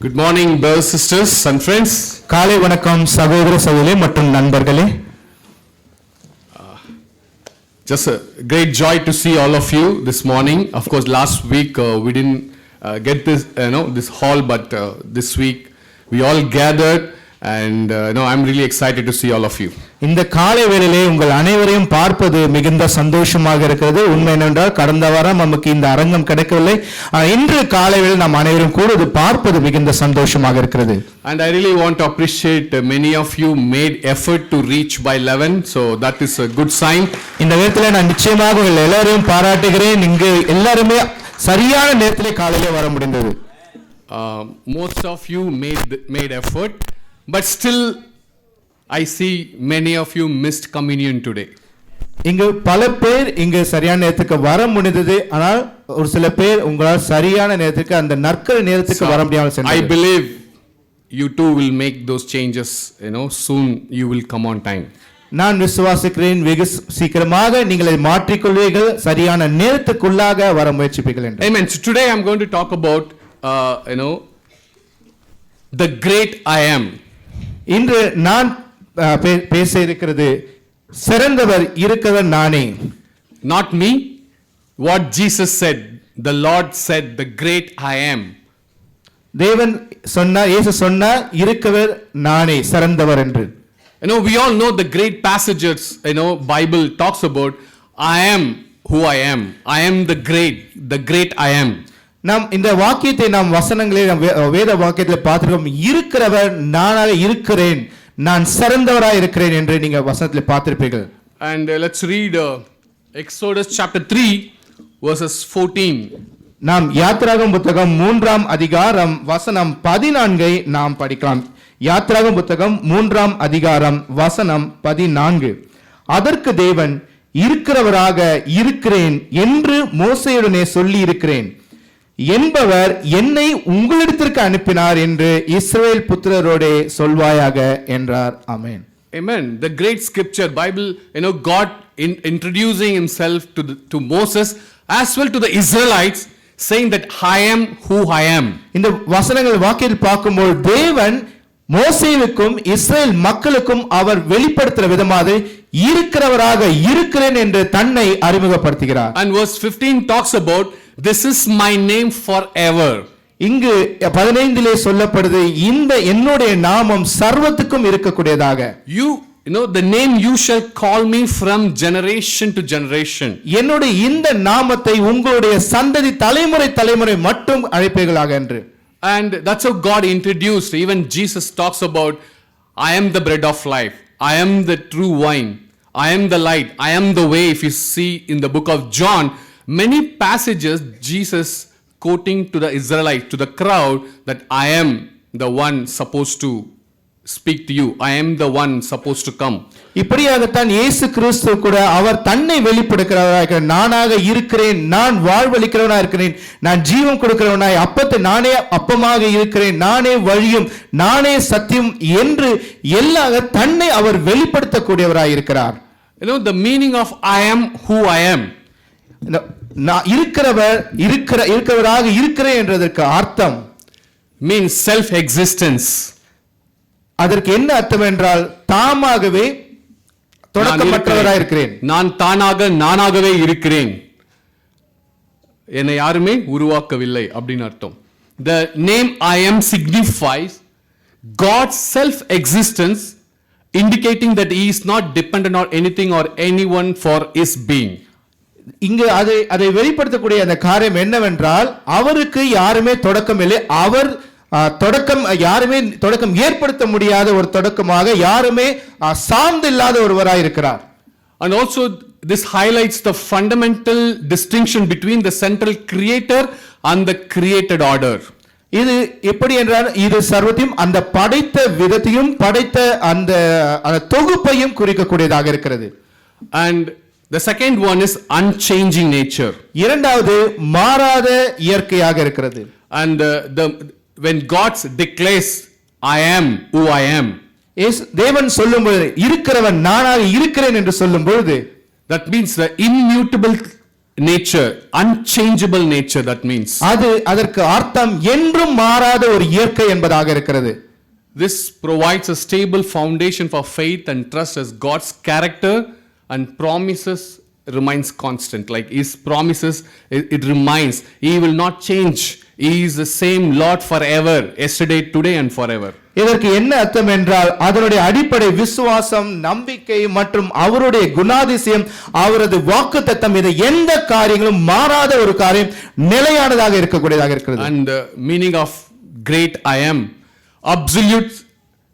Good morning, brothers, sisters and friends. காலை வணக்கம் சகோதர சகோதரிகளே மற்றும் நண்பர்களே. Just a great joy to see all of you this morning. Of course, last week we didn't get this hall, but this week we all gathered, and I'm really excited to see all of you. இந்த காலை வேளையிலே உங்கள் அனைவரையும் பார்ப்பது மிகுந்த சந்தோஷமாக இருக்கிறது. உண்மை என்னவென்றால் கடந்த வாரம் நமக்கு இந்த அரங்கம் கிடைக்கவில்லை. இன்று காலை வேளையில் நாம் அனைவரும் கூடுவது பார்ப்பது மிகுந்த சந்தோஷமாக இருக்கிறது. And I really want to appreciate many of you made effort to reach by 11, so that is a good sign. இந்த நேரத்தில் நான் நிச்சயமாக உங்கள் எல்லாரையும் பாராட்டுகிறேன். இங்கு எல்லாருமே சரியான நேரத்திலே காலையிலே வர முடிந்தது. Most of you made effort, but still I see many of you missed communion today. இங்கு பல பேர் இங்கு சரியான நேரத்துக்கு வர முடிந்தது. ஆனால் ஒரு சில பேர் உங்களால் சரியான நேரத்துக்கு அந்த நற்கரை நேரத்துக்கு வர முடியாமல் சென்றது. I believe you too will make those changes, soon you will come on time. நான் விசுவாசிக்கிறேன் வெகு சீக்கிரமாக நீங்கள் அதை மாற்றிக்கொள்வீர்கள், சரியான நேரத்துக்குள்ளாக வர முயற்சிப்பீர்கள் என்று. Amen. So today I'm going to talk about the great I am. இன்று நான் பேச இருக்கிறது சிறந்தவர் இருக்கிறவர் நானே. Not me. What Jesus said, the Lord said, the great I am. தேவன் சொன்னார், இயேசு சொன்னார், இருக்கிறவர் நானே சிறந்தவர் என்று. We all know the great passages, Bible talks about I am who I am. I am the great I am. நாம் இந்த வாக்கியத்தை நாம் வசனங்களே வேத வாக்கியத்தில் பார்த்திருக்கோம். இருக்கிறவர் நானாக இருக்கிறேன், நான் சிறந்தவராக இருக்கிறேன் என்று நீங்க வசனத்தில் பார்த்திருப்பீர்கள். And let's read Exodus chapter 3 verses 14. நாம் யாத்திராகமம் புத்தகம் 3ஆம் அதிகாரம் வசனம் 14 நாம் படிக்கலாம். யாத்திராகமம் புத்தகம் 3ஆம் அதிகாரம் வசனம் 14. அதற்கு தேவன் இருக்கிறவராக இருக்கிறேன் என்று மோசேயுடனே சொல்லி இருக்கிறேன் என்பவர் என்னை உங்களிடத்திற்கு அனுப்பினார் என்று இஸ்ரவேல் புத்திரரோடே சொல்வாயாக என்றார். ஆமென். Amen. The great scripture Bible, God introducing himself to Moses as well to the Israelites, saying that I am who I am. இந்த வசனங்கள் வாக்கியத்தில் பார்க்கும்போது தேவன் மோசேவுக்கும் இஸ்ரேல் மக்களுக்கும் அவர் வெளிப்படுத்துற விதமாக இருக்கிறவராக இருக்கிறேன் என்று தன்னை அறிமுகப்படுத்துகிறார். And verse 15 talks about this is my name forever. இங்கு 15 சொல்லப்படுது, இந்த என்னுடைய நாமம் சர்வத்துக்கும் இருக்கக்கூடியதாக. The name you shall call me from generation to generation. என்னுடைய இந்த நாமத்தை உங்களுடைய சந்ததி தலைமுறை மட்டும் அழைப்பீர்களாக என்று. And that's how God introduced. Even Jesus talks about I am the bread of life. I am the true wine. I am the light. I am the way. If you see in the book of John, many passages Jesus quoting to the Israelites, to the crowd, that I am the one supposed to speak to you. I am the one supposed to come. இப்படியாகத்தான் இயேசு கிறிஸ்து கூட அவர் தன்னை வெளிப்படுத்துகிறாராக, நானாக இருக்கிறேன், நான் வாழ்வளிக்கிறவனாக இருக்கிறேன், நான் ஜீவன் கொடுக்கிறவனாய், அப்பத்தை நானே அப்பமாக இருக்கிறேன், நானே வழியும், நானே சத்தியம் என்று எல்லாக தன்னை அவர் வெளிப்படுத்தக்கூடியவராய் இருக்கிறார். The meaning of I am who I am. இருக்கிறவராக இருக்கிறேன் என்றதற்கு அர்த்தம் means self existence. அதற்கு என்ன அர்த்தம் என்றால் தாமாகவே தொடக்கமற்றவராக இருக்கிறேன், நான் தானாக நானாகவே இருக்கிறேன், என்னை யாருமே உருவாக்கவில்லை அப்படின்னு அர்த்தம். The name I am signifies God's self existence, indicating that he is not dependent on anything or anyone for his being. இங்கு அதை வெளிப்படுத்தக்கூடிய அந்த காரியம் என்னவென்றால் அவருக்கு யாருமே தொடக்கம் இல்லை, அவர் யாருமே தொடக்கம் ஏற்படுத்த முடியாத ஒரு தொடக்கமாக, யாருமே சார்ந்து இல்லாத ஒருவராய் இருக்கிறார். And also this highlights the fundamental distinction between the central creator and the created order. இது எப்படி என்றால் இது சர்வத்தையும் அந்த படைத்த விதத்தையும் படைத்த அந்த தொகுப்பையும் குறிக்கக்கூடியதாக இருக்கிறது. And the second one is unchanging nature. இரண்டாவது மாறாத இயற்கையாக இருக்கிறது. And when God declares I am who I am, தேவன் சொல்லும்போது இருக்கிறவன் நானாக இருக்கிறேன் என்று சொல்லும்போது, that means the immutable nature, unchangeable nature, that means. அதற்கு அர்த்தம் என்றும் மாறாத ஒரு இயற்கை என்பதாக இருக்கிறது. This provides a stable foundation for faith and trust as God's character and promises remains constant. Like His promises, it remains. He will not change. He is the same Lord forever, yesterday, today and forever. இதற்கு என்ன அர்த்தம் என்றால் அதனுடைய அடிப்படை விசுவாசம், நம்பிக்கை மற்றும் அவருடைய குணாதிசயம், அவரது வாக்குத்தத்தம், இது எந்த காரியங்களும் மாறாத ஒரு காரியம், நிலையானதாக இருக்கக்கூடியதாக இருக்கிறது. And the meaning of great I am, absolute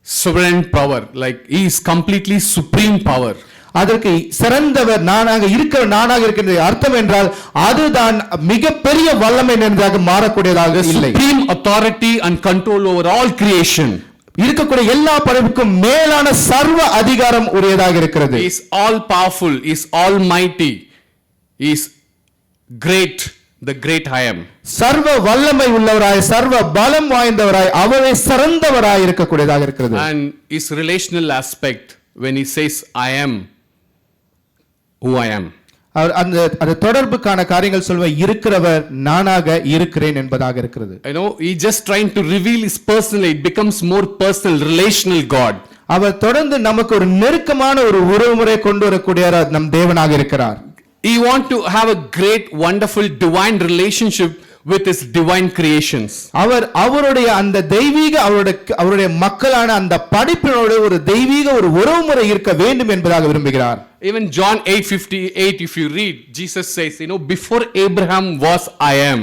sovereign power, like He is completely supreme power. அதற்கு சிறந்தவர் நானாக இருக்கிறது அர்த்தம் என்றால் அதுதான் மிகப்பெரிய வல்லமை நிறைந்ததாக மாறக்கூடியதாக இல்லை. Supreme authority and control over all creation. இருக்கக்கூடிய எல்லா படைப்புக்கும் மேலான சர்வ அதிகாரம் உடையதாக இருக்கிறது. He is all powerful, He is almighty, He is great, the great I am. சர்வ வல்லமை உள்ளவராய், சர்வ பலம் வாய்ந்தவராய், அவரே சிறந்தவராய் இருக்கக்கூடியதாக இருக்கிறது. And His relational aspect, when He says I am who I am. அந்த தொடர்புக்கான காரியங்கள் சொல்வ இருக்கிறவர் நானாக இருக்கிறேன் என்பதாக இருக்கிறது. I know He just trying to reveal His personal, it becomes more personal, relational God. அவர் தொடர்ந்து நமக்கு ஒரு நெருக்கமான ஒரு உறவுமுறை கொண்டு வரக்கூடிய நம் தேவனாக இருக்கிறார். He want to have a great, wonderful, divine relationship with His divine creations. அவருடைய அந்த தெய்வீக அவருடைய மக்களான அந்த படைப்பினோடு ஒரு தெய்வீக ஒரு உறவுமுறை இருக்க வேண்டும் என்பதாக விரும்புகிறார். Even John 8:58, if you read, Jesus says, before Abraham was I am.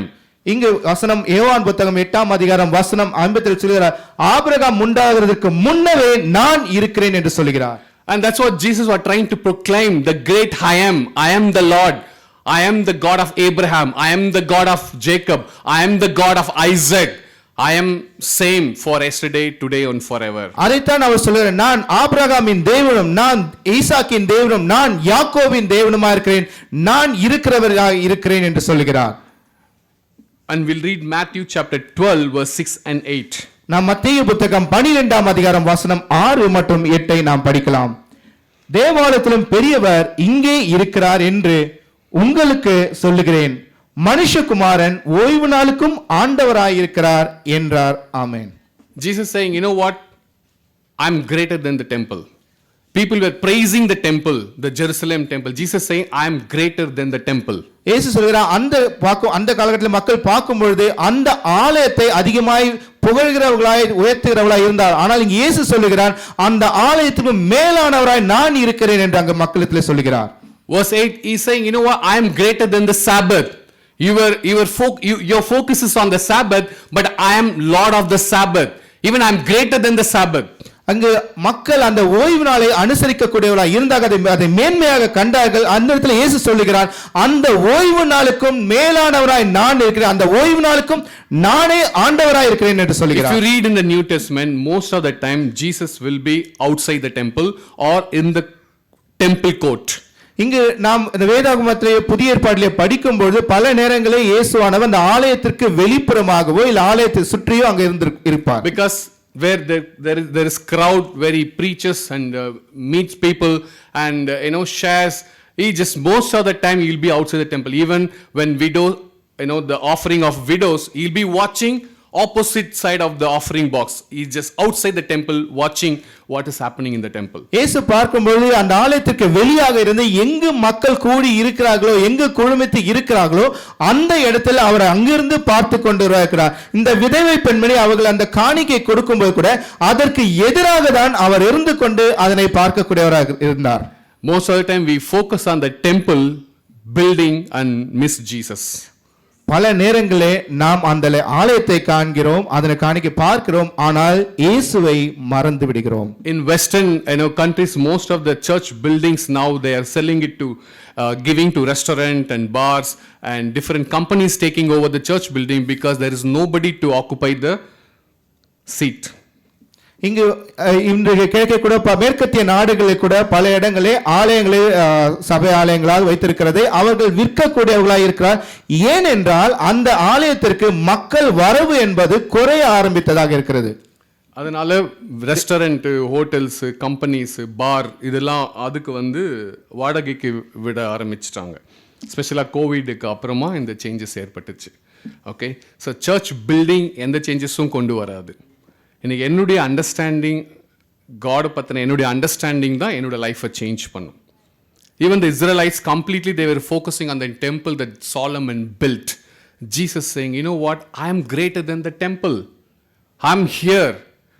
இங்கு வசனம் யோவான் புத்தகம் 8ஆம் அதிகாரம் வசனம் 57 சொல்கிறார், ஆபிரகாம் உண்டாகிறதுக்கு முன்னவே நான் இருக்கிறேன் என்று சொல்கிறார். And that's what Jesus was trying to proclaim, the great I am the Lord. I am the God of Abraham. I am the God of Jacob. I am the God of Isaac. I am same for yesterday, today and forever. அதைத்தான் அவர் சொல்கிறார், நான் ஆபிரகாமின் தேவனும், நான் ஈசாக்கின் தேவனும், நான் யாக்கோபின் தேவனுமாய் இருக்கிறேன், நான் இருக்கிறவராக இருக்கிறேன் என்று சொல்கிறார். And we'll read Matthew chapter 12 verse 6 and 8. நாம் மத்தேயு புத்தகம் 12ஆம் அதிகாரம் வசனம் 6 மற்றும் 8ஐ நாம் படிக்கலாம். தேவாலயத்திலும் பெரியவர் இங்கே இருக்கிறார் என்று உங்களுக்கு சொல்லுகிறேன், மனுஷகுமாரன் ஓய்வு நாளுக்கும் ஆண்டவராயிருக்கிறார் என்றார். ஆமென். Jesus saying, you know what? I'm greater than the temple. People were praising the temple, the Jerusalem temple. Jesus saying, I am greater than the temple. இயேசு சொல்கிறார், அந்த காலகட்டத்தில் மக்கள் பார்க்கும் பொழுது அந்த ஆலயத்தை அதிகமாய் புகழ்கிறவர்களாய் உயர்த்துகிறவர்களாய் இருந்தார். ஆனால் இங்கே இயேசு சொல்லுகிறார், அந்த ஆலயத்துக்கு மேலானவராய் நான் இருக்கிறேன் என்று அங்கு மக்களிடத்தில் சொல்லுகிறார். Verse 8, he's saying, you know what? I am greater than the Sabbath. Your focus is on the Sabbath, but I am Lord of the Sabbath. Even I am greater than the Sabbath. அங்கு மக்கள் அந்த ஓய்வு நாளை அனுசரிக்கக்கூடியவர்களாக இருந்தாக அதை மேன்மையாக கண்டார்கள். அந்த இடத்துல இயேசு சொல்லுகிறார், அந்த ஓய்வு நாளுக்கும் மேலானவராய் நான் இருக்கிறேன், அந்த ஓய்வு நாளுக்கும் நானே ஆண்டவராய் இருக்கிறேன் என்று சொல்லுகிறார். If you read in the New Testament, most of the time Jesus will be outside the temple or in the temple court. இங்கு நாம் இந்த வேதாகமத்திலே புதிய ஏற்பாட்டிலே படிக்கும்போது பல நேரங்களில் இயேசுவானவர் அந்த ஆலயத்திற்கு வெளிப்புறமாகவோ இல்ல ஆலயத்தை சுற்றியோ அங்க இருப்பார். Because where there is crowd where he preaches and meets people and shares, he just most of the time he'll be outside the temple. Even when the offering of widows, he'll be watching opposite side of the offering box. He's just outside the temple watching what is happening in the temple. இயேசு பார்க்கும்போது அந்த ஆலயத்துக்கு வெளியாக இருந்து எங்கு மக்கள் கூடி இருக்கிறார்களோ, எங்கு குழுமித்து இருக்கிறார்களோ அந்த இடத்துல அவர் அங்கிருந்து பார்த்து கொண்டு இருக்கிறார். இந்த விதவை பெண்மணி அவர்கள் அந்த காணிக்கை கொடுக்கும்போது கூட அதற்கு எதிராக தான் அவர் இருந்து கொண்டு அதனை பார்க்கக்கூடியவராக இருந்தார். Most of the time we focus on the temple building and miss Jesus. பல நேரங்களே நாம் அந்த ஆலயத்தை காண்கிறோம், அதனை காணிக்கை பார்க்கிறோம், ஆனால் இயேசுவை மறந்து விடுகிறோம். In Western countries, most of the church buildings now they are selling it to giving to restaurant and bars and different companies taking over the church building because there is nobody to occupy the seat. இங்கு இன்றைய கிழக்கே கூட மேற்கத்திய நாடுகளில் கூட பல இடங்களே ஆலயங்களை சபை ஆலயங்களாக வைத்திருக்கிறதை அவர்கள் விற்கக்கூடியவர்களாக இருக்கிறார். ஏனென்றால் அந்த ஆலயத்திற்கு மக்கள் வரவு என்பது குறைய ஆரம்பித்ததாக இருக்கிறது. அதனால ரெஸ்டாரண்ட், ஹோட்டல்ஸ், கம்பெனிஸ், பார் இதெல்லாம் அதுக்கு வாடகைக்கு விட ஆரம்பிச்சிட்டாங்க. ஸ்பெஷலாக கோவிடுக்கு அப்புறமா இந்த சேஞ்சஸ் ஏற்பட்டுச்சு. ஓகே, ஸோ சர்ச் பில்டிங் எந்த சேஞ்சஸும் கொண்டு வராது. இன்னைக்கு என்னுடைய அண்டர்ஸ்டாண்டிங், காடை பற்றின என்னுடைய அண்டர்ஸ்டாண்டிங் தான் என்னோட லைஃப்பை சேஞ்ச் பண்ணும். Even the Israelites completely, they were focusing on the temple that Solomon built. Jesus saying, you know what, I am greater than the temple. I am here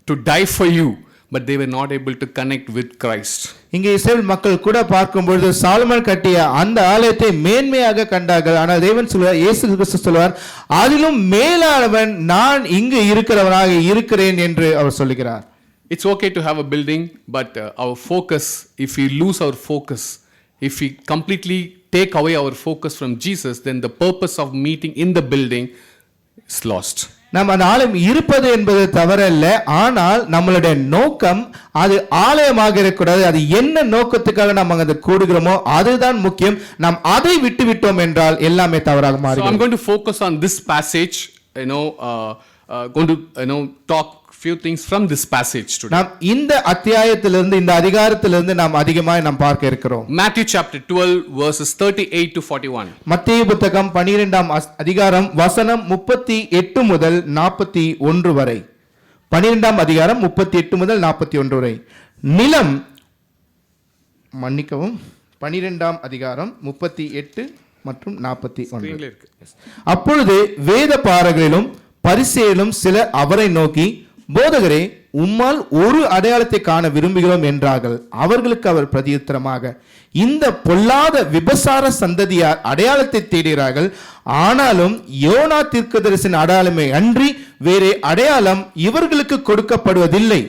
to die for you. But they were not able to connect with Christ. இங்கே இஸ்ரவேல் மக்கள் கூட பார்க்கும்பொழுது சாலமன் கட்டிய அந்த ஆலயத்தை மேன்மையாக கண்டார்கள். ஆனால் தேவன் சொல்வார், இயேசு கிறிஸ்து சொல்வார், அதிலும் மேலானவன் நான் இங்கு இருக்கிறவனாக இருக்கிறேன் என்று அவர் சொல்லுகிறார். It's okay to have a building, but our focus, if we lose our focus, if we completely take away our focus from Jesus, then the purpose of meeting in the building is lost. நம்ம அந்த ஆலயம் இருப்பது என்பது தவறல்ல, ஆனால் நம்மளுடைய நோக்கம் அது ஆலயமாக இருக்கக்கூடாது. அது என்ன நோக்கத்துக்காக நாம் அங்கே கூடுகிறோமோ அதுதான் முக்கியம். நாம் அதை விட்டு விட்டோம் என்றால் எல்லாமே தவறாக மாறும். So I'm going to focus on this passage, going to talk few things from this passage today. நாம் இந்த அத்தியாயத்திலிருந்து, இந்த அதிகாரத்திலிருந்து நாம் அதிகமாக நாம் பார்க்க இருக்கிறோம். Matthew chapter 12 verses 38 to 41. மத்தேயு புத்தகம் 12ஆம் அதிகாரம் வசனம் 38 முதல் 41 வரை. 12ஆம் அதிகாரம் 38 முதல் 41 வரை. நிலம், மன்னிக்கவும், 12ஆம் அதிகாரம் 38 மற்றும் 41. அப்பொழுது வேத பாரகரிலும் பரிசேயரும் சிலர் அவரை நோக்கி, போதகரே, உம்மால் ஒரு அடையாளத்தை காண விரும்புகிறோம் என்றார்கள். அவர்களுக்கு அவர் பிரதியுத்தரமாக, இந்த பொல்லாத விபசார சந்ததியார் அடையாளத்தை தேடுகிறார்கள். ஆனாலும் யோனா தீர்க்கதரிசியின் அடையாளமே அன்றி வேறே அடையாளம் இவர்களுக்கு கொடுக்கப்படுவதில்லை.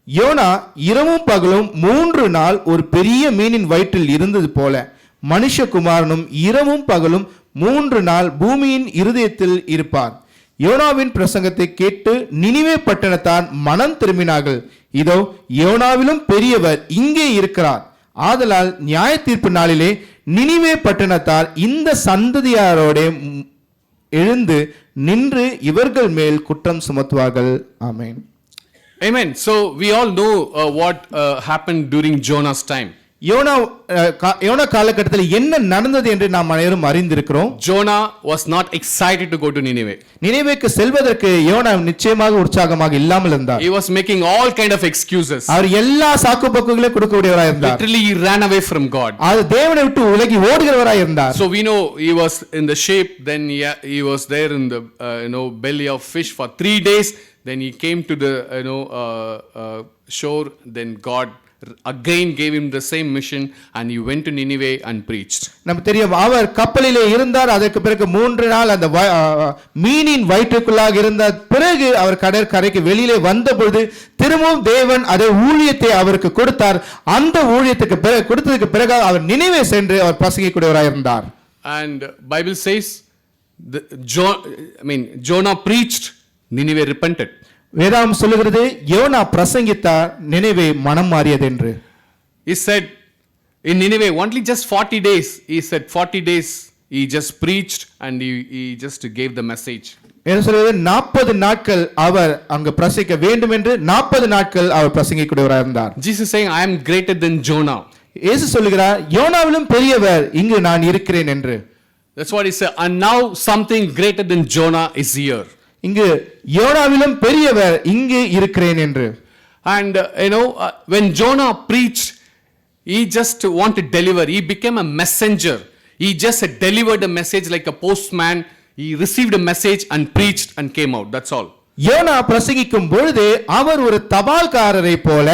யோனா இரவும் பகலும் 3 நாள் ஒரு பெரிய மீனின் வயிற்றில் இருந்தது போல மனுஷகுமாரனும் இரவும் பகலும் 3 நாள் பூமியின் இருதயத்தில் இருப்பார். யோனாவின் பிரசங்கத்தை கேட்டு நினிவே பட்டணத்தார் மனம் திரும்பினார்கள். இதோ, யோனாவிலும் பெரியவர் இங்கே இருக்கிறார். ஆதலால் நியாய தீர்ப்பு நாளிலே நினிவே பட்டணத்தார் இந்த சந்ததியாரோட எழுந்து நின்று இவர்கள் மேல் குற்றம் சுமத்துவார்கள். ஆமென். Amen. So we all know what happened during Jonah's time. யோனா காலகட்டத்தில் என்ன நடந்தது என்று நாம் அனைவரும் அறிந்திருக்கிறோம். Jonah was not excited to go to Nineveh. நினிவேக்கு செல்வதற்கு யோனா நிச்சயமாக உற்சாகமாக இல்லாமல் இருந்தார். He was making all kind of excuses. அவர் எல்லா சாக்குப்போக்குகளையும் கொடுக்கக்கூடியவராய் இருந்தார். Literally he ran away from God. அது தேவனை விட்டு விலகி ஓடுகிறவராய் இருந்தார். So we know he was in the ship, then he was there in the belly of fish for 3 days, then he came to the shore, then God again gave him the same mission and he went to Nineveh and preached. நமக்கு தெரியும், அவர் கப்பலிலே இருந்தார். அதற்கு பிறகு 3 நாள் அந்த மீனின் வயிற்றுக்குள்ளாக இருந்த பிறகு அவர் கடற்கரைக்கு வெளியிலே வந்தபொழுது திரும்பவும் தேவன் அதே ஊழியத்தை அவருக்கு கொடுத்தார். அந்த ஊழியத்துக்கு பிறகு கொடுத்ததுக்கு பிறகு அவர் நினிவே சென்று அவர் பிரசங்கிக்கூடியவராய் இருந்தார். And Bible says Jonah preached, Nineveh repented. வேதம் சொல்லுகிறது, யோனா பிரசங்கித்தார், நினிவே மனம் மாறியது என்று. He said in Nineveh only just 40 days. He said 40 days he just preached and he just gave the message. என்ன சொல்றது, 40 நாட்கள் அவர் அங்கு பிரசங்கிக்க வேண்டும் என்று 40 நாட்கள் அவர் பிரசங்கிக்கூடியவராக இருந்தார். Jesus saying, I am greater than Jonah. இயேசு சொல்லுகிறார், யோனாவிலும் பெரியவர் இங்கு நான் இருக்கிறேன் என்று. That's what he said. And now something greater than Jonah is here. இங்கு யோனாவிலும் பெரியவர் இங்கு இருக்கிறேன் என்று. And when Jonah preached, he just wanted to deliver. He became a messenger. He just delivered a message like a postman. He received a message and preached and came out. That's all. யோனா பிரசங்கிக்கும் பொழுது அவர் ஒரு தபால்காரரை போல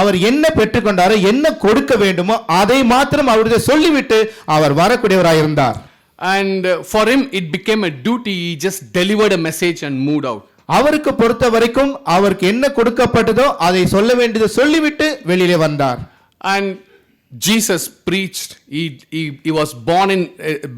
அவர் என்ன பெற்றுக்கொண்டாரோ, என்ன கொடுக்க வேண்டுமோ அதை மாத்திரம் அவருக்கு சொல்லிவிட்டு அவர் வரக்கூடியவராய் இருந்தார். And for him it became a duty. He just delivered a message and moved out. அவருக்கு பொறுத்த வரைக்கும் அவருக்கு என்ன கொடுக்கப்பட்டதோ அதை சொல்ல வேண்டியது சொல்லிவிட்டு வெளியிலே வந்தார். And Jesus preached. He was born in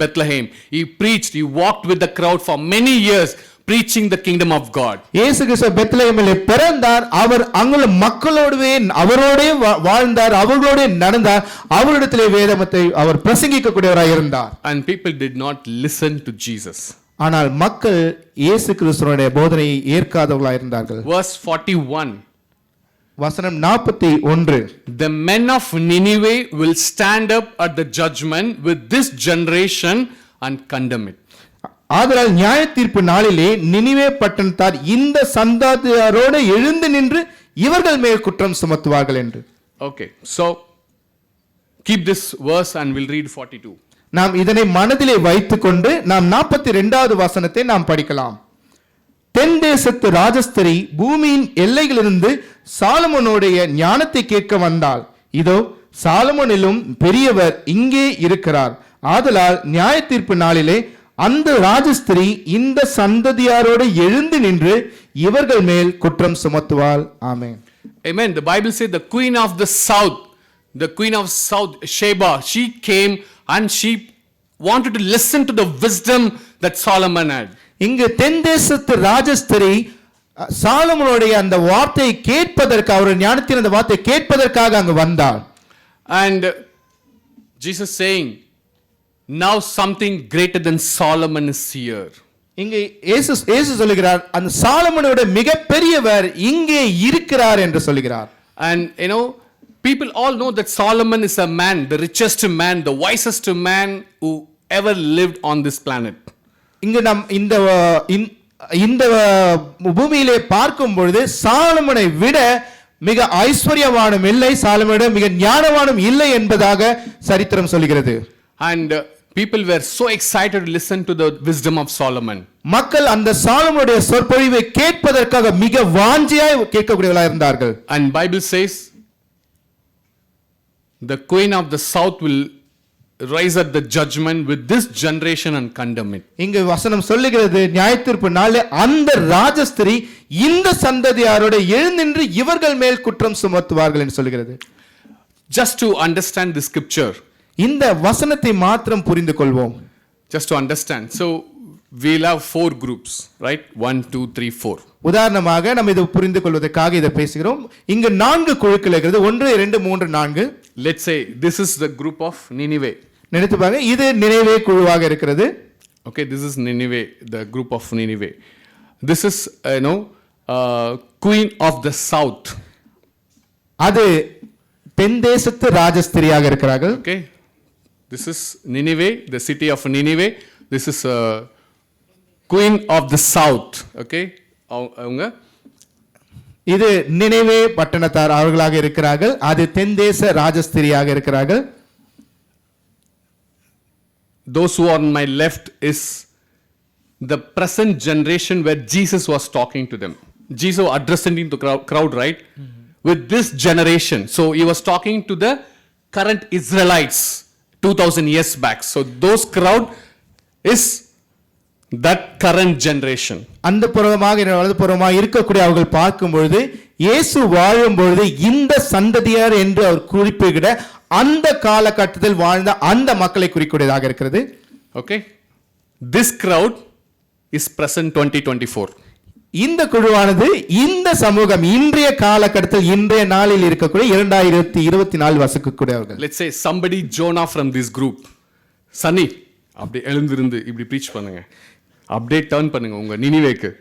Bethlehem. He preached. He walked with the crowd for many years preaching the kingdom of God. இயேசு கிறிஸ்து பெத்லகேமிலே பிறந்தார். அவர் அங்குள்ள மக்களோடவே அவரோடே வாழ்ந்தார், அவர்களோடே நடந்தார், அவரிடத்திலே வேதத்தை அவர் பிரசங்கிக்க கூடியவராய் இருந்தார். And people did not listen to Jesus. ஆனால் மக்கள் இயேசு கிறிஸ்துவினுடைய போதனையை ஏற்காதவர்களாய் இருந்தார்கள். Verse 41. வசனம் 41. The men of Nineveh will stand up at the judgment with this generation and condemn it. ஆதலால் நியாய தீர்ப்பு நாளிலே நினிவே பட்டணத்தார் இந்த சந்ததியாரோடு எழுந்து நின்று இவர்கள் மேல் குற்றம் சுமத்துவார்கள் என்று. Okay, so keep this verse and we'll read 42. நாம் இதனை மனதிலே வைத்துக்கொண்டு நாம் 42வது வசனத்தை நாம் படிக்கலாம். தென் தேசத்து ராஜஸ்திரி பூமியின் எல்லைகளிலிருந்து சாலமோனுடைய ஞானத்தை கேட்க வந்தாள். இதோ சாலமோனிலும் பெரியவர் இங்கே இருக்கிறார். ஆதலால் நியாய தீர்ப்பு நாளிலே அந்த ராஜஸ்திரி இந்த சந்ததியாரோடு எழுந்து நின்று இவர்கள் மேல் குற்றம் சுமத்துவாள். ஆமென். Amen. The Bible says the queen of the south, Sheba, she came and she wanted to listen to the wisdom that Solomon had. இங்கு தென் தேசத்து ராஜஸ்திரி சாலமோனுடைய அந்த வார்த்தையை கேட்பதற்கு, அவர் ஞானத்தின் அந்த வார்த்தையை கேட்பதற்காக அங்கு வந்தாள். And Jesus saying, now something greater than Solomon is here. இங்கே இயேசு சொல்லுகிறார், அந்த சாலமோனோட மிகப்பெரியவர் இங்கே இருக்கிறார் என்று சொல்லுகிறார். And you know, people all know that Solomon is a man, the richest man, the wisest man who ever lived on this planet. இங்கு நாம் இந்த பூமியிலே பார்க்கும் பொழுது சாலமோனை விட மிக ஐஸ்வர்யவானும் இல்லை, சாலமோனை மிக ஞானவானும் இல்லை என்பதாக சரித்திரம் சொல்கிறது. And people were so excited to listen to the wisdom of Solomon. மக்கள் அந்த சாலமோனுடைய சொற்பொழிவை கேட்பதற்காக மிக வாஞ்சியாய் கேட்கக்கூடியவர்களாக இருந்தார்கள். And Bible says the queen of the south will rise at the judgment with this generation and condemn it. இங்கு வசனம் சொல்லுகிறது, நியாயத்தீர்ப்பு நாளிலே அந்த ராஜஸ்திரி இந்த சந்ததியாரோடு எழுந்தின்று இவர்கள் மேல் குற்றம் சுமத்துவார்கள் என்று சொல்கிறது. Just to understand the scripture, இந்த வசனத்தை மாத்திரம் புரிந்து கொள்வோம். just to understand, so we'll have 4 groups, right? 1 2 3 4. உதாரணமாக நம்ம இதை புரிந்து கொள்வதற்காக இதை பேசுகிறோம். இங்கு 4 குழுக்கள் இருக்கிறது. 1 2 3 4. Let's say this is the group of Nineveh. நினைத்து பாருங்க, இது நினைவே குழுவாக இருக்கிறது. Okay, this is Nineveh, the group of Nineveh. This is queen of the south. அது தென் தேசத்து ராஜஸ்திரியாக இருக்கிறார்கள். Okay, this is Nineveh, the city of Nineveh. This is queen of the south. Okay, அவங்க இது நினைவே பட்டணத்தார் அவர்களாக இருக்கிறார்கள். அது தென் தேச ராஜஸ்திரியாக இருக்கிறார்கள். Those who are on my left is the present generation where Jesus was talking to them. Jesus was addressing the crowd, right? With this generation. So he was talking to the current Israelites 2000 years back. So those crowd is that current generation. அந்த புறமாக வலது புறமாக இருக்கக்கூடிய அவர்கள் பார்க்கும் பொழுது இயேசு வாழும் பொழுது இந்த சந்ததியார் என்று அவர் குறிப்பிட அந்த காலகட்டத்தில் வாழ்ந்த அந்த மக்களை குறிக்கூடியதாக இருக்கிறது. Okay, this crowd is present 2024. இந்த குழுவானது இந்த சமூகம் இன்றைய காலகட்டத்தில் இன்றைய நாளில் இருக்கக்கூடிய 2024 வசிக்கக்கூடியவர்கள். Let's say somebody Jonah from this group. Sunny, அப்படி எழுந்திருந்து இப்படி ப்ரீச் பண்ணுங்க, அப்படியே டர்ன் பண்ணுங்க உங்க நினிவேக்கு.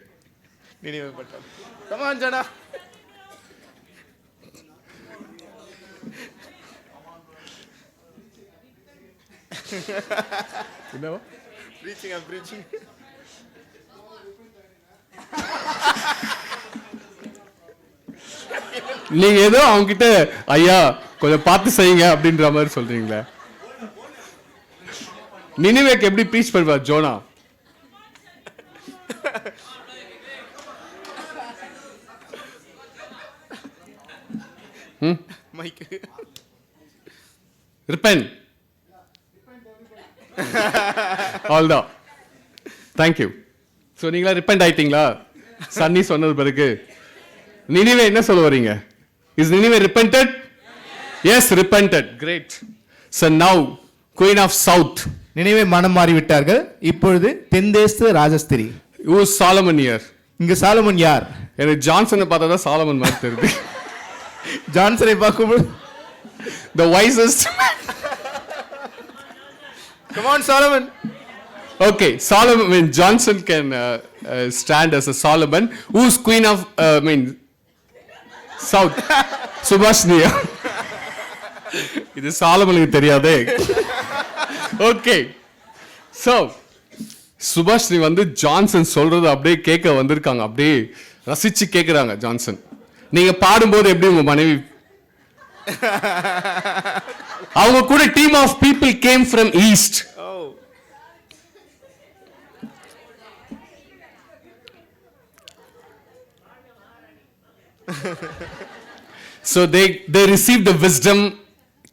நினிவே பட்டணம். Come on Jonah. என்னவா? I'm preaching. நீங்க ஏதோ அவங்க கிட்ட ஐயா கொஞ்சம் பார்த்து செய்யுங்க அப்படின்ற மாதிரி சொல்றீங்களே. நினிவேக்கு எப்படி ப்ரீச் பண்ணுவா Jonah? Mike. Repent. All that. Thank you. So நீங்களா ரிப்பெண்ட் ஆயிட்டீங்களா? சன்னி சொன்னது பிறகு நினிவே என்ன சொல்ல வரீங்க? Is Nineveh repented? Yes, repented. Great. So now queen of south. Nineveh மனம் மாறி விட்டார்கள். இப்பொழுது தென் தேச ராஜஸ்திரி. Who is Solomon here? இங்க சாலமோன் யார்? எனக்கு ஜான்சனை பார்த்தா தான் சாலமன் மாதிரி தெரியுது. ஜான்சனை பார்க்கும்போது the wisest. Come on Solomon. Okay, Solomon, I mean Johnson can stand as a Solomon. Who's queen of south. சுபாஷ்னியா, இது சாலமனுக்கு தெரியாதே. ஓகே, சோ சுபாஷ்னி வந்து ஜான்சன் சொல்றது அப்படியே கேட்க வந்திருக்காங்க, அப்படியே ரசிச்சு கேட்கிறாங்க ஜான்சன். நீங்க பாடும்போது எப்படி உங்க மனைவி? அவங்க கூட team of people came from east. So they received the wisdom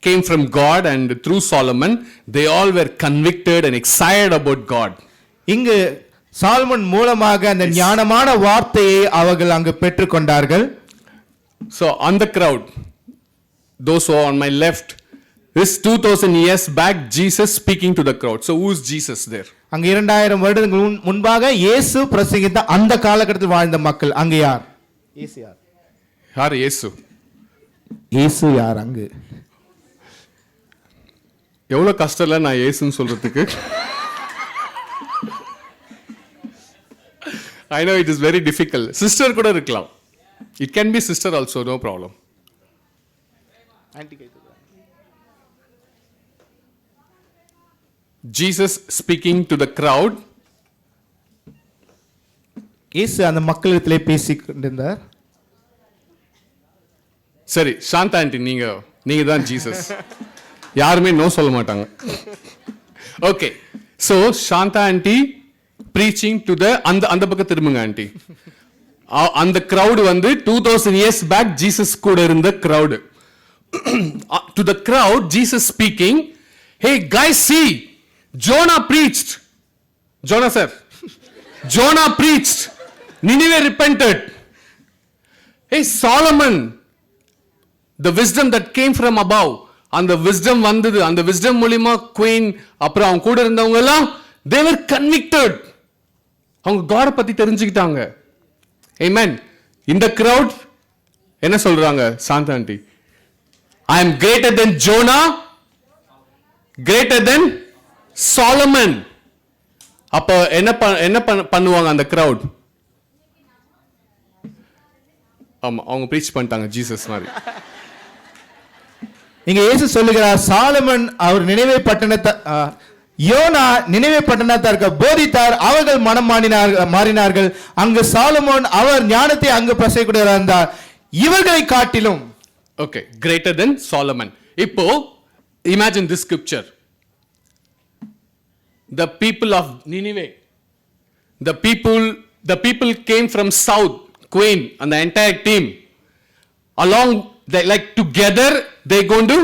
came from God, and through Solomon they all were convicted and excited about God. இங்கு சாலமன் மூலமாக அந்த ஞானமான வார்த்தையை அவர்கள் அங்கு பெற்றுக்கொண்டார்கள். So on the crowd, those who are on my left, this 2000 years back Jesus speaking to the crowd. So who is Jesus there? அங்க 2000 வருடங்கள் முன்பாக இயேசு பிரசங்கித்த அந்த காலகட்டத்தில் வாழ்ந்த மக்கள் அங்க யார்? இயேசு யார்? யார் இயேசு? இயேசு யார்? அங்கு எவ்வளவு கஷ்டம் இல்ல நான் இயேசுன்னு சொல்றதுக்கு. I know it is very difficult. Sister கூட இருக்கலாம். It can be sister also, no problem. Jesus speaking to the crowd. இயேசு அந்த மக்களிடத்திலே பேசிக் கொண்டிருந்தார். சரி, சாந்தா ஆண்டி, நீங்க தான் ஜீசஸ். யாருமே நோ சொல்ல மாட்டாங்க. Okay, so Shantha aunty preaching to the அந்த பக்கம் திரும்புங்க ஆண்டி. அந்த crowd வந்து 2000 years back ஜீசஸ் கூட இருந்த crowd. To the crowd Jesus speaking, hey guys, see Jonah preached. Jonah sir, Jonah preached, Nineveh repented. Hey Solomon, the wisdom that came from above, அந்த wisdom வந்தது, அந்த wisdom மூலமா queen அப்புறம் அவங்க கூட இருந்தவங்க எல்லாம் they were convicted. அவங்க God பத்தி தெரிஞ்சுக்கிட்டாங்க. Amen. இந்த crowd என்ன சொல்றாங்க Shantha aunty? I am greater than Jonah, greater than Solomon. அப்ப என்ன பண்ணுவாங்க அந்த crowd? ஆமா, அவங்க preach பண்ணிட்டாங்க ஜீசஸ் மாதிரி. இங்க இயேசு சொல்லுகிறார், சாலமன் அவர் நினைவே பட்டணத்தை யோனா நினைவே பட்டணத்தாருக்கு போதித்தார், அவர்கள் மனம் மாறினார்கள். அங்கு சாலமோன் அவர் ஞானத்தை அங்கு பிரசங்கிக்கூடியவராக இருந்தார், இவர்களை காட்டிலும். Okay, greater than Solomon. இப்போ imagine this scripture. The people of Nineveh, the people came from south, Queen and the entire team along, they like together they going to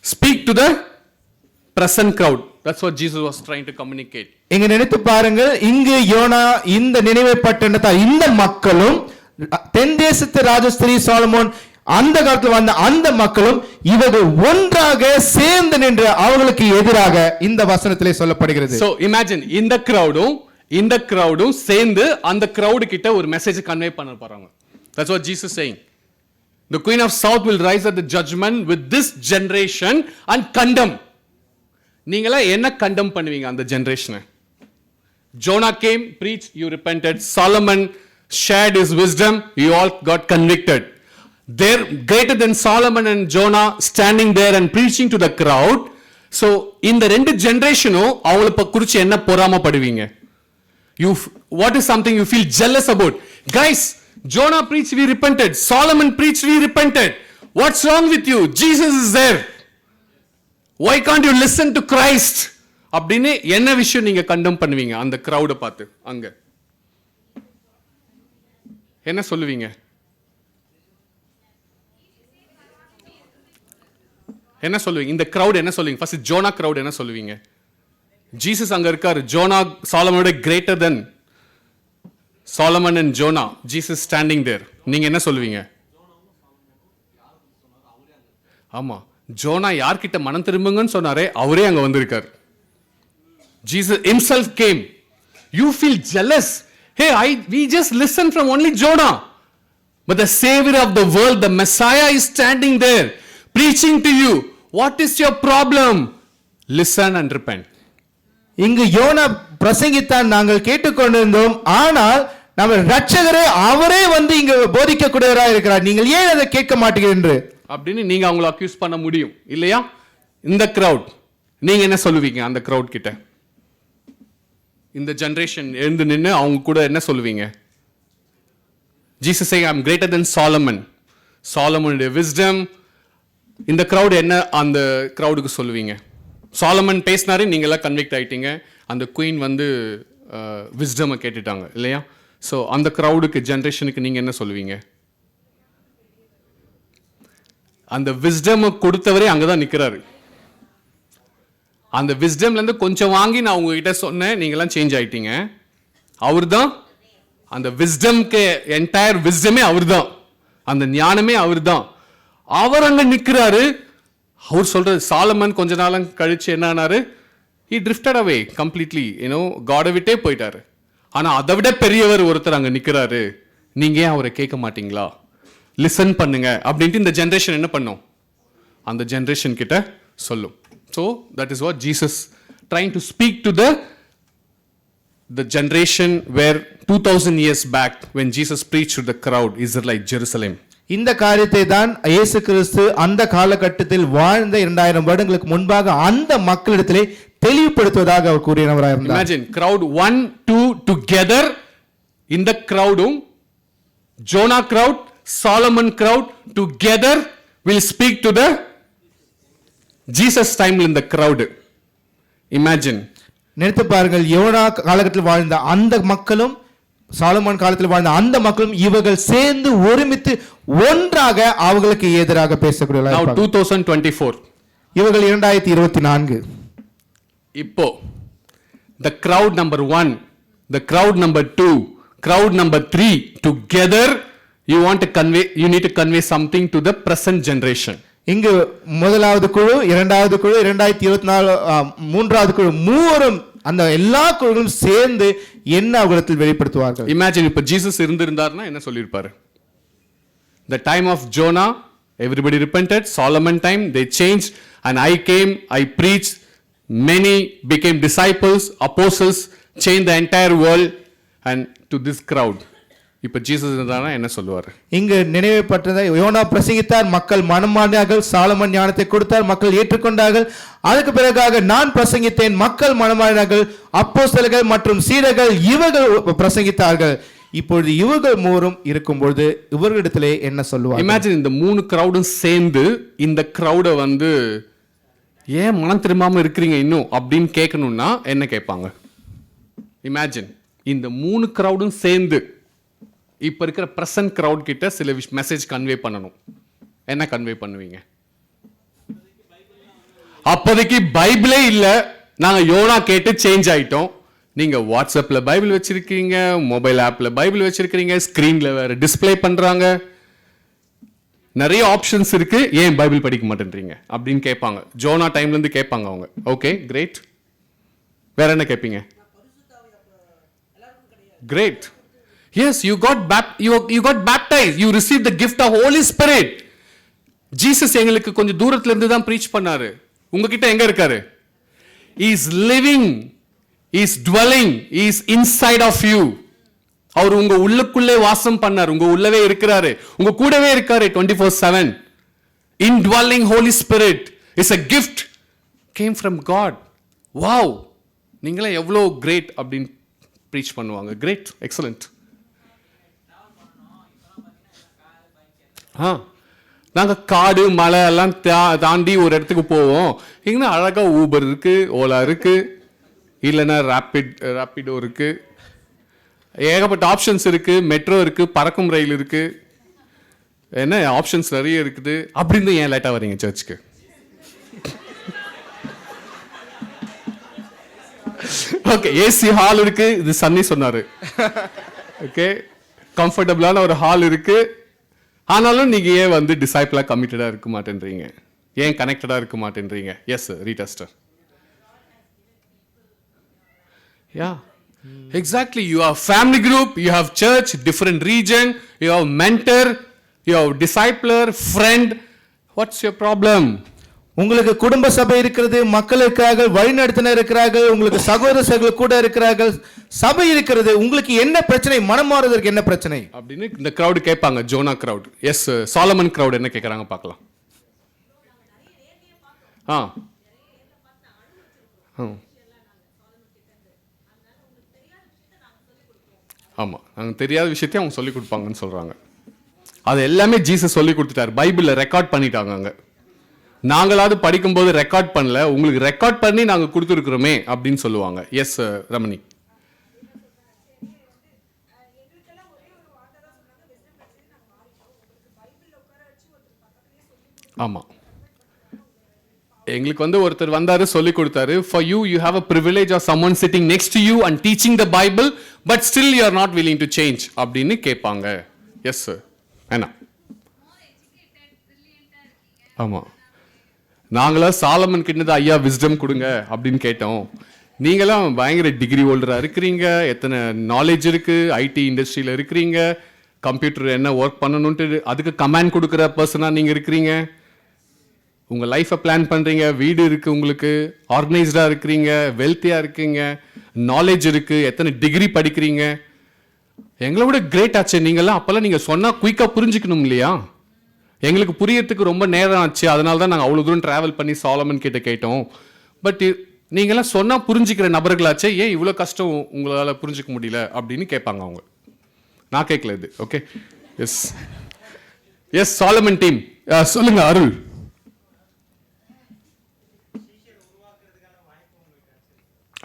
speak to the present crowd. That's what Jesus was trying to communicate. இங்க நினைத்து பாருங்கள், இங்கு YONO இந்த நினைவே பட்டணத்தார் இந்த மக்களும் தென் தேசத்து ராஜஸ்திரி Solomon அந்த காலத்தில் வந்த அந்த மக்களும் இவர்கள் ஒன்றாக சேர்ந்து நின்று அவர்களுக்கு எதிராக இந்த வசனத்திலே சொல்லப்படுகிறது. So imagine இந்த crowdum சேர்ந்து அந்த crowd கிட்ட ஒரு மெசேஜ் கன்வே பண்ண போறாங்க. That's what Jesus saying. The queen of south will rise at the judgment with this generation and condemn. நீங்களா என்ன கண்டெம் பண்ணுவீங்க அந்த ஜெனரேஷனை? Jonah came, preached, you repented. Solomon shared his wisdom, you all got convicted. They're greater than Solomon and Jonah standing there and preaching to the crowd. So இந்த ரெண்டு ஜெனரேஷனும் அவங்கள குறிச்சு என்ன பொறாமப்படுவீங்க? What is something you feel jealous about? Guys, Jonah preached, we repented. Solomon preached, we repented. What's wrong with you? Jesus is there. Why can't you listen to Christ? அப்படின்னு என்ன விஷயம் நீங்க condemn பண்ணுவீங்க அந்த crowd பார்த்து? அங்க என்ன சொல்லுவீங்க? என்ன சொல்லுவீங்க? இந்த crowd என்ன சொல்லுவீங்க? ஃபர்ஸ்ட் ஜோனா crowd என்ன சொல்லுவீங்க? ஜீசஸ் அங்க இருக்காரு. ஜோனா சாலமனோட greater than Solomon and Jonah. Jesus standing there. நீங்க என்ன சொல்லுவீங்க? ஆமா, ஜோனா யார்கிட்ட மனம் திரும்புங்கன்னு சொன்னாரே அவரே அங்க வந்திருக்கார். Jesus himself came. You feel jealous. Hey, we just listen from only Jonah. But the savior of the world, the Messiah is standing there preaching to you. What is your problem? Listen and repent. இங்கு YONO பிரசங்கித்தான், நாங்கள் கேட்டுக்கொண்டிருந்தோம், ஆனால் நம்ம ரட்சகரே அவரே வந்து இங்க போதிக்கக்கூடியவரா இருக்கிறார், நீங்கள் ஏன் அதை கேட்க மாட்டீங்க என்று அப்படின்னு நீங்க அவங்கள அக்யூஸ் பண்ண முடியும் இல்லையா? இந்த கிரவுட் நீங்க என்ன சொல்லுவீங்க அந்த கிரவுட் கிட்ட? இந்த ஜெனரேஷன் எழுந்து நின்று அவங்க கூட என்ன சொல்லுவீங்க? Jesus say I'm greater than Solomon. சாலமனுடைய wisdom. இந்த கிரவுட் என்ன அந்த கிரவுடுக்கு சொல்லுவீங்க? சாலமன் பேசினாரு, நீங்க எல்லாம் கன்விக்ட் ஆயிட்டீங்க, அந்த குயின் வந்து விஸ்டமை கேட்டுட்டாங்க இல்லையா? ஸோ அந்த கிரவுடுக்கு ஜென்ரேஷனுக்கு நீங்க என்ன சொல்லுவீங்க? அந்த விஸ்டம் கொடுத்தவரே அங்கதான் நிக்கிறாரு. அந்த விஸ்டம்ல இருந்து கொஞ்சம் வாங்கி நான் உங்ககிட்ட சொன்னேன், நீங்க எல்லாம் சேஞ்ச் ஆயிட்டீங்க. அவர் தான் அந்த விஸ்டம்க்கு என்டையர் விஸ்டமே அவர் தான், அந்த ஞானமே அவர் தான். அவர் அங்க நிக்கிறாரு. அவர் சொல்றது சாலமன் கொஞ்ச நாள் கழிச்சு என்ன ஆனாரு? he drifted away completely, காடை விட்டே போயிட்டாரு. ஆனா அதை விட பெரியவர் ஒருத்தர் அங்க நிக்கிறாரு. நீங்க ஏன் அவரை கேட்க மாட்டீங்களா? லிசன் பண்ணுங்க அப்படின்ட்டு இந்த ஜெனரேஷன் என்ன பண்ணும்? அந்த ஜெனரேஷன் கிட்ட சொல்லும். So that is what Jesus trying to speak to the generation where 2000 years back when Jesus preached to the crowd, Israelite Jerusalem. இந்த காரியத்தை தான் இயேசு கிறிஸ்து அந்த காலகட்டத்தில் வாழ்ந்த 2000 வருடங்களுக்கு முன்பாக அந்த மக்களிடத்திலே தெளிவுபடுத்துவதாக அவர் கூறினவராக இருந்தார். Imagine crowd 1 2 together, இந்த crowdum Jonah crowd, Solomon crowd together will speak to the Jesus time in the crowd. Imagine. நினைத்து பாருங்கள், யோனா காலகட்டத்தில் வாழ்ந்த அந்த மக்களும் சாலமோன் காலத்தில் வாழ்ந்த அந்த மக்களும் இவர்கள் சேர்ந்து ஒருமித்து ஒன்றாக அவர்களுக்கு எதிராக பேசக்கூடிய. Now 2024. இவர்கள் 2024. இப்போ the crowd number 1, the crowd number 2, crowd number 3 together you need to convey something to the present generation. இங்கு முதலாவது குழு, இரண்டாவது குழு, 2024 மூன்றாவது குழு, மூவரும் அந்த எல்லா குழுக்களும் சேர்ந்து என்ன அவர்களிடத்தில் வெளிப்படுத்துவார்கள்? Imagine இப்ப ஜீசஸ் இருந்திருந்தார்னா என்ன சொல்லிருப்பாரு? The time of Jonah everybody repented, Solomon time they changed, and I came, I preached, many became disciples, apostles, changed the entire world, and to this crowd. இப்ப ஜீசஸ் இருந்தார்னா என்ன சொல்லுவாரு? இங்கு நினைவுபட்டதை யோனா பிரசங்கித்தார், மக்கள் மனமானார்கள், சாலமன் ஞானத்தை கொடுத்தார், மக்கள் ஏற்றுக்கொண்டார்கள். அதுக்கு பிறகாக நான் பிரசங்கித்தேன், மக்கள் மனமானார்கள், அப்போஸ்தலர்கள் மற்றும் சீடர்கள் இவர்கள் பிரசங்கித்தார்கள். இப்பொழுது இவர்கள் மூவரும் இருக்கும்போது இவர்களிடத்திலே என்ன சொல்லுவாங்க? இமேஜின் இந்த மூணு கிரவுடும் சேர்ந்து இந்த கிரவுடை வந்து ஏன் மனம் திரும்பாம இருக்கிறீங்க இன்னும் அப்படின்னு கேட்கணும்னா என்ன கேட்பாங்க? இமேஜின் இந்த மூணு கிரவுடும் சேர்ந்து இப்ப இருக்கிற பிரசன்ட் கிரவுட் கிட்ட சில மெசேஜ் கன்வே பண்ணணும். என்ன கன்வே பண்ணுவீங்க? அப்போதைக்கு பைபிளே இல்ல, நாங்க யோனா கேட்டு சேஞ்ச் ஆயிட்டோம். நீங்க வாட்ஸ்அப்ல பைபிள் வச்சிருக்கீங்க, மொபைல் ஆப்ல பைபிள் வச்சிருக்கீங்க, ஸ்கிரீன்ல வேற டிஸ்பிளே பண்றாங்க, நிறைய ஆப்ஷன்ஸ் இருக்கு, ஏன் பைபிள் படிக்க மாட்டேன்றீங்க அப்படின்னு கேட்பாங்க. ஜோனா டைம்ல இருந்து கேட்பாங்க அவங்க. Okay great. வேற என்ன கேட்பீங்க? Great. Yes, you got baptized. You received the gift of Holy Spirit. Jesus எங்களுக்கு கொஞ்சம் தூரத்துல இருந்து தான் preach பண்ணாரு. உங்ககிட்ட எங்க இருக்காரு? He is living. He is dwelling. He is inside of you. அவர் உங்க உள்ளுக்குள்ளே வாசம் பண்ணார், உங்க உள்ளவே இருக்கிறாரு, உங்க கூடவே இருக்காரு 24/7. Indwelling Holy Spirit is a gift came from God. Wow. நீங்களே எவ்வளோ கிரேட் அப்படின்னு preach பண்ணுவாங்க. Great, excellent. நாங்கள் காடு மலை எல்லாம் தாண்டி ஒரு இடத்துக்கு போவோம். இங்கே அழகாக ஊபர் இருக்கு, ஓலா இருக்கு, இல்லைன்னா ராப்பிடோ இருக்கு, ஏகப்பட்ட ஆப்ஷன்ஸ் இருக்கு, மெட்ரோ இருக்கு, பறக்கும் ரயில் இருக்கு, என்ன ஆப்ஷன்ஸ் நிறைய இருக்குது. அப்படின்னு ஏன் லேட்டாக வரீங்க சர்ச்சுக்கு? ஓகே, ஏசி ஹால் இருக்கு, இது சன்னி சொன்னாரு. ஓகே, கம்ஃபர்டபுளான ஒரு ஹால் இருக்கு. ஆனாலும் நீங்க ஏன் வந்து டிசைபிளா கமிட்டடா இருக்க மாட்டேன்றீங்க? ஏன் கனெக்டடா இருக்க மாட்டேன்றீங்க? எஸ் ரீடஸ்டர். Yeah exactly. You have family group, you have church, different region, you have mentor, you have discipler, friend. What's your problem? உங்களுக்கு குடும்ப சபை இருக்கிறது, மக்கள் இருக்கிறார்கள், வழிநடத்தினர் இருக்கிறார்கள், உங்களுக்கு சகோதர சகோதரர்கள் கூட இருக்கிறார்கள், சபை இருக்கிறது. உங்களுக்கு என்ன பிரச்சனை? மனம் மாறுவதற்கு என்ன பிரச்சனை அப்படின்னு இந்த கிரவுட் கேட்பாங்க. ஜோனா கிரவுட். எஸ், சாலமன் கிரவுட் என்ன கேட்குறாங்க பார்க்கலாம். ஆ ஆமாம், நாங்கள் தெரியாத விஷயத்தையும் அவங்க சொல்லி கொடுப்பாங்கன்னு சொல்கிறாங்க. அது எல்லாமே ஜீசஸ் சொல்லி கொடுத்துட்டார். பைபிளில் ரெக்கார்ட் பண்ணிட்டாங்க. அங்கே நாங்களாவது படிக்கும்போது ரெக்கார்ட் பண்ணல, உங்களுக்கு ரெக்கார்ட் பண்ணி நாங்கள் கொடுத்துருக்குறோமே அப்படின்னு சொல்லுவாங்க. எஸ் ரமணி. ஆமாம், எங்களுக்கு வந்து ஒருத்தர் வந்தாரு, சொல்லி கொடுத்தாரு. For you you have a privilege of someone sitting next to you and teaching the Bible, but still you are not willing to change அப்படின்னு கேட்பாங்க. எஸ் என்ன? ஆமாம், நாங்களாம் சாலமன் கிட்ட ஐயா விஸ்டம் கொடுங்க அப்படின்னு கேட்டோம். நீங்களாம் பயங்கர டிகிரி ஹோல்டராக இருக்கிறீங்க, எத்தனை நாலேஜ் இருக்குது, ஐடி இண்டஸ்ட்ரியில் இருக்கிறீங்க, கம்ப்யூட்டர் என்ன ஒர்க் பண்ணணுன்ட்டு அதுக்கு கமாண்ட் கொடுக்குற பர்சனாக நீங்கள் இருக்கிறீங்க, உங்கள் லைஃப்பை பிளான் பண்ணுறீங்க, வீடு இருக்குது, உங்களுக்கு ஆர்கனைஸ்டாக இருக்கிறீங்க, வெல்த்தியாக இருக்கீங்க, நாலேஜ் இருக்குது, எத்தனை டிகிரி படிக்கிறீங்க, எங்களை விட கிரேட் ஆச்சு. நீங்களாம் அப்போல்லாம் நீங்கள் சொன்னால் குயிக்காக புரிஞ்சுக்கணும் இல்லையா? எங்களுக்கு புரியறதுக்கு ரொம்ப நேரம் ஆச்சு, அதனால தான் நாங்கள் அவ்வளோ தூரம் ட்ராவல் பண்ணி சாலமன் கிட்ட கேட்டோம். பட் நீங்களாம் சொன்னால் புரிஞ்சுக்கிற நபர்களாச்சே, ஏன் இவ்வளோ கஷ்டம் உங்களால் புரிஞ்சிக்க முடியல அப்படின்னு கேட்பாங்க அவங்க. நான் கேட்கல இது. Okay, yes yes Solomon team சொல்லுங்க. அருள்.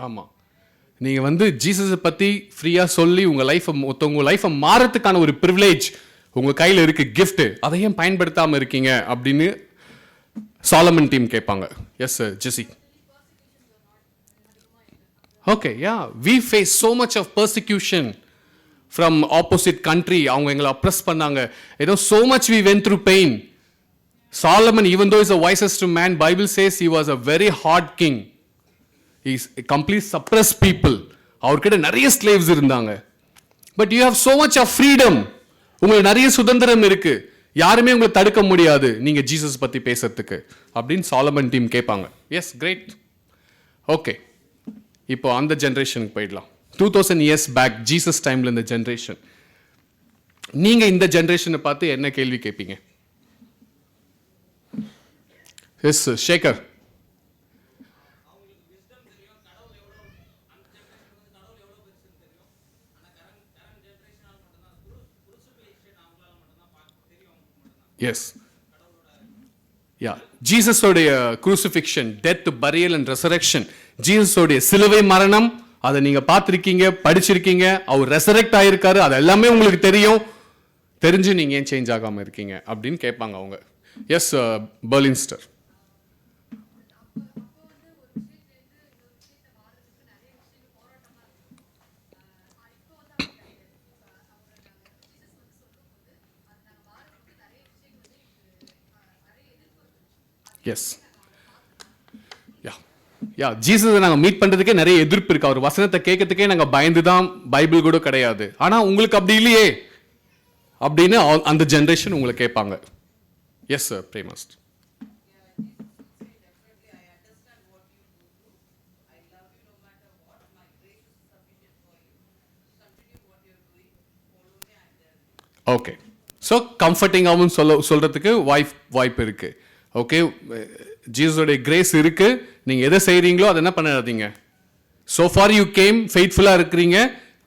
ஆமாம், நீங்கள் வந்து ஜீசஸை பற்றி ஃப்ரீயாக சொல்லி உங்கள் லைஃப்பை மாறத்துக்கான ஒரு ப்ரிவிலேஜ் உங்கள் கையில் இருக்கு, கிஃப்ட். அதை ஏன் பயன்படுத்தாமல் இருக்கீங்க அப்படின்னு சாலமன் டீம் கேட்பாங்க. Yes Jessie. Okay, yeah, we face so much of persecution from opposite country. அவங்க எங்களை அப்ரெஸ் பண்ணாங்க. ஏதோ so much we went through pain. Solomon, even though he's the wisest man, Bible says he was a very hard king. He's completely suppressed people. அவர்கிட்ட நிறைய slaves இருந்தாங்க. But you have so much of freedom. உங்களுக்கு நிறைய சுதந்திரம் இருக்கு, யாருமே உங்களை தடுக்க முடியாது நீங்க ஜீசஸ் பத்தி பேசுறதுக்கு அப்படின்னு சாலமன் டீம் கேட்பாங்க. Yes, great. ஓகே, இப்போ அந்த ஜென்ரேஷனுக்கு போயிடலாம். 2000 years பேக் ஜீசஸ் டைம்ல இந்த ஜென்ரேஷன். நீங்க இந்த ஜென்ரேஷனை பார்த்து என்ன கேள்வி கேட்பீங்க? எஸ் சேகர். எஸ், யா, ஜீசஸோடைய crucifixion, death, burial and resurrection, ஜீசஸோடைய சிலுவை மரணம், அதை நீங்க பார்த்துருக்கீங்க, படிச்சிருக்கீங்க. அவர் ரெசரெக்ட் ஆயிருக்காரு, அது எல்லாமே உங்களுக்கு தெரியும். தெரிஞ்சு நீங்க ஏன் சேஞ்ச் ஆகாம இருக்கீங்க அப்படின்னு கேட்பாங்க அவங்க. எஸ் பர்லின்ஸ்டர். எஸ், யா, ஜீசஸை நாங்கள் மீட் பண்ணுறதுக்கே நிறைய எதிர்ப்பு இருக்கு. அவர் வசனத்தை கேட்கறதுக்கே நாங்கள் பயந்து தான், பைபிள் கூட கிடையாது. ஆனால் உங்களுக்கு அப்படி இல்லையே அப்படின்னு அந்த ஜென்ரேஷன் உங்களை கேட்பாங்க. எஸ் சார், பிரேமஸ்ட். ஓகே, ஸோ கம்ஃபர்டிங்காகவும் சொல்றதுக்கு வாய்ப்பு இருக்கு. ஓகே, ஜீசஸோடைய கிரேஸ் இருக்கு. நீங்க எதை செய்றீங்களோ அதை என்ன பண்ணாதீங்க. so far you came ஃபெய்த்ஃபுல்லா இருக்கிறீங்க,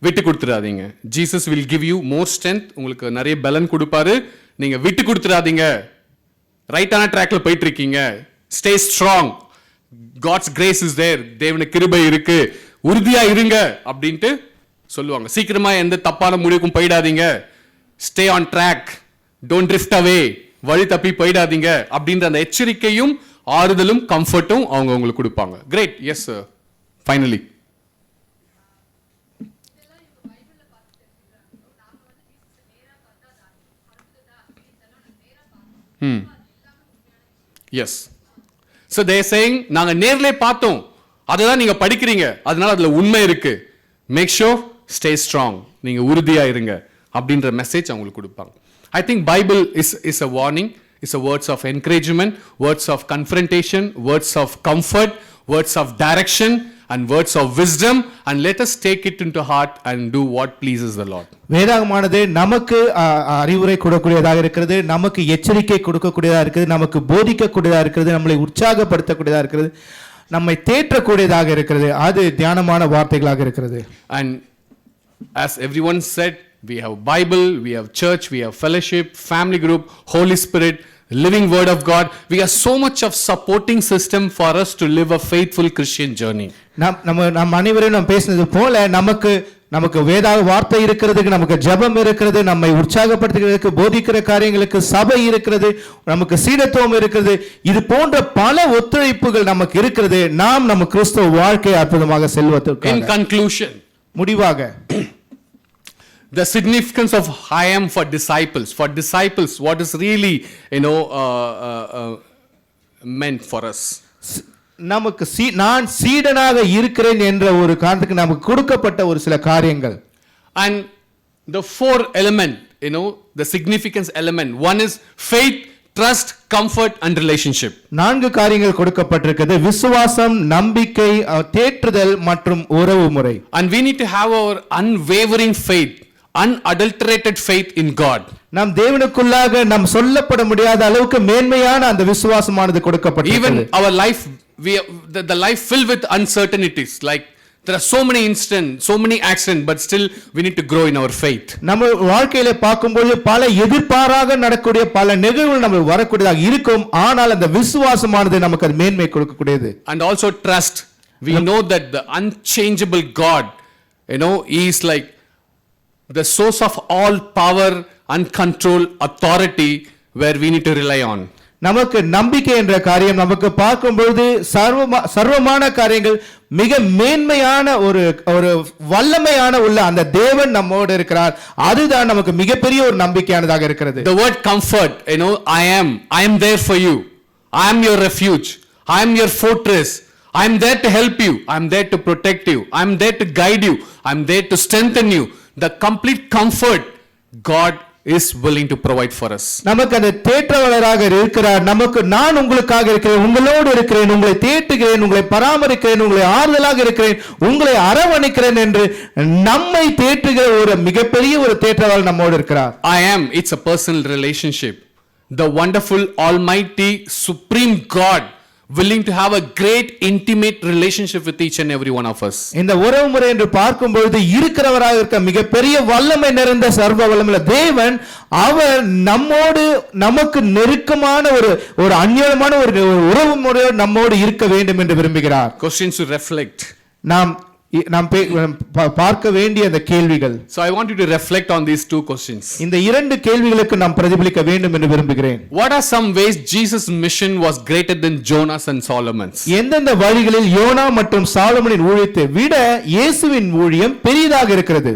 விட்டு கொடுத்துடாதீங்க. Jesus will give you more strength, உங்களுக்கு நிறைய பலன் கொடுப்பாரு. நீங்க விட்டு கொடுத்துடாதீங்க, ரைட்டான ட்ராக்ல போயிட்டு இருக்கீங்க. Stay strong, God's grace is there, தேவனுடைய கிருபை இருக்கு, உறுதியா இருங்க அப்படின்ட்டு சொல்லுவாங்க. சீக்கிரமா எந்த தப்பான முடிவுக்கும் போயிடாதீங்க. Stay on track, don't drift away, வழி தப்பி போயிடாதீங்க அப்படின்ற அந்த எச்சரிக்கையும் ஆறுதலும் கம்ஃபர்ட்டும் அவங்க உங்களுக்கு கொடுப்பாங்க. Great. Yes finally. Yes, so they saying நாங்க நேர்ல பார்த்தோம், அதுதான் நீங்க படிக்கிறீங்க, அதனால அதுல உண்மை இருக்கு. மேக் ஷோர் ஸ்டே ஸ்ட்ராங், நீங்க உறுதியா இருங்க அப்படின்ற மெசேஜ் அவங்களுக்கு கொடுப்பாங்க. I think Bible is a warning. It's a words of encouragement, words of confrontation, words of comfort, words of direction, and words of wisdom, and let us take it into heart and do what pleases the Lord. வேதாகமானது நமக்கு அறிவுரை கொடுக்கக்கூடியதாக இருக்கிறது, நமக்கு எச்சரிக்கை கொடுக்கக்கூடியதாக இருக்கிறது, நமக்கு போதிக்கக்கூடியதாக இருக்கிறது, நம்மளை உற்சாகப்படுத்தக்கூடியதாக இருக்கிறது, நம்மை தேற்றக்கூடியதாக இருக்கிறது. அது தியானமான வார்த்தைகளாக இருக்கிறது. And as everyone said, we have Bible, we have church, we have fellowship, family group, Holy Spirit, living word of God. We have so much of supporting system for us to live a faithful Christian journey. நம்ம அனைவரும் நாம் பேசினது போல நமக்கு வேதாக வார்த்தை இருக்கிறது, நமக்கு ஜெபம் இருக்கிறது, நம்மை உற்சாகப்படுத்துகிறதுக்கு போதிக்கிற காரியங்களுக்கு சபை இருக்கிறது, நமக்கு சீடத்துவம் இருக்கிறது. இது போன்ற பல ஒத்துழைப்புகள் நமக்கு இருக்கிறது. நம்ம கிறிஸ்தவ வாழ்க்கை அற்புதமாக செல்வதற்கு. In conclusion, முடிவாக, the significance of I am for disciples. For disciples, what is really, meant for us? நமக்கு நான் சீடனாக இருக்கிறேன் என்ற ஒரு காரணத்துக்கு நமக்கு கொடுக்கப்பட்ட ஒரு சில காரியங்கள். And the four element, the significance element. One is faith, trust, comfort and relationship. 4 காரியங்கள் கொடுக்கப்பட்டிருக்கிறது. விசுவாசம், நம்பிக்கை, தேற்றுதல் மற்றும் உறவுமுறை. And we need to have our unwavering faith, unadulterated faith in God. நாம் தேவனுக்குள்ளாக நாம் சொல்லப்பட முடியாத அளவுக்கு மேன்மையான அந்த விசுவாசமானது கொடுக்கப்பட்டிருக்கிறது. Even our life, the life filled with uncertainties, like there are so many incidents, so many accidents, but still we need to grow in our faith. நம்ம வாழ்க்கையில பார்க்கும்போது பல எதிர்பாராக நடக்கக்கூடிய பல நிகழ்வுகள் நமக்கு வரக்கூடியதாக இருக்கும். ஆனால் அந்த விசுவாசமானது நமக்கு அது மேன்மை கொடுக்கக்கூடியது. And also trust. We know that the unchangeable God, he is like the source of all power and control, authority, where we need to rely on. நமக்கு நம்பிக்கை என்ற காரியம் நமக்கு பார்க்கும்போது சர்வமான காரியங்கள் மிக மேன்மையான ஒரு வல்லமையான உள்ள அந்த தேவன் நம்மோடு இருக்கிறார். அதுதான் நமக்கு மிகப்பெரிய ஒரு நம்பிக்கையானதாக இருக்கிறது. The word comfort, I am there for you. I am your refuge. I am your fortress. I am there to help you. I am there to protect you. I am there to guide you. I am there to strengthen you. The complete comfort God is willing to provide for us. நமக்கு அந்த தேற்றவராக இருக்கிறார். நமக்கு நான் உங்களுக்காக இருக்கிறேன், உங்களோடு இருக்கிறேன், உங்களை தேற்றுகிறேன், உங்களை பராமரிக்கிறேன், உங்களை ஆறுதலாக இருக்கிறேன், உங்களை அரவணைக்கிறேன் என்று நம்மை தேற்றுகிற ஒரு மிகப்பெரிய ஒரு தேற்றவாளர் நம்மோடு இருக்கிறார். It's a personal relationship. The wonderful, almighty, supreme God willing to have a great intimate relationship with each and every one of us. இந்த உறவுமுறை என்று பார்க்கும் பொழுது இருக்கிறவராக இருக்க மிகப்பெரிய வல்லமை நிறைந்த சர்வ வல்லமையுள்ள தேவன் அவர் நம்மோடு நமக்கு நெருக்கமான ஒரு அந்நியமான ஒரு உறவுமுறையோடு நம்மோடு இருக்க வேண்டும் என்று விரும்புகிறார். Questions to reflect. நாம் பார்க்க வேண்டிய அந்த கேள்விகள். So I want you to reflect on these 2 questions. இந்த 2 கேள்விகளுக்கு நாம் பிரதிபலிக்க வேண்டும் என்று விரும்புகிறேன். What are some ways Jesus' mission was greater than Jonah's and Solomon's? எந்தெந்த வழிகளில் யோனா மற்றும் சாலமோனின் ஊழியத்தை விட இயேசுவின் ஊழியம் பெரியதாக இருக்கிறது?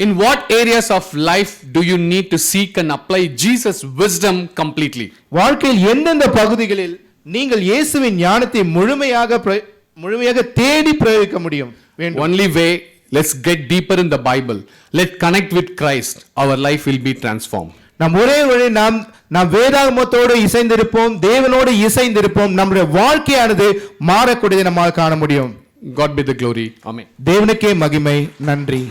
In what areas of life do you need to seek and apply Jesus' wisdom completely? வாழ்க்கையில் எந்தெந்த பகுதிகளில் நீங்கள் இயேசுவின் ஞானத்தை முழுமையாக தேடி பிரயோகிக்க முடியும்? Only way, let's get deeper in the Bible. Let's connect with Christ. Our life will be transformed. நாம் ஒரே வழி, நாம் வேதாகமத்தோடு இசைந்திருப்போம், தேவனோடு இசைந்திருப்போம், நம்முடைய வாழ்க்கையானது மாறக்கூடியதை நம்மால் காண முடியும். God be the glory. Amen. தேவனுக்கே மகிமை. நன்றி.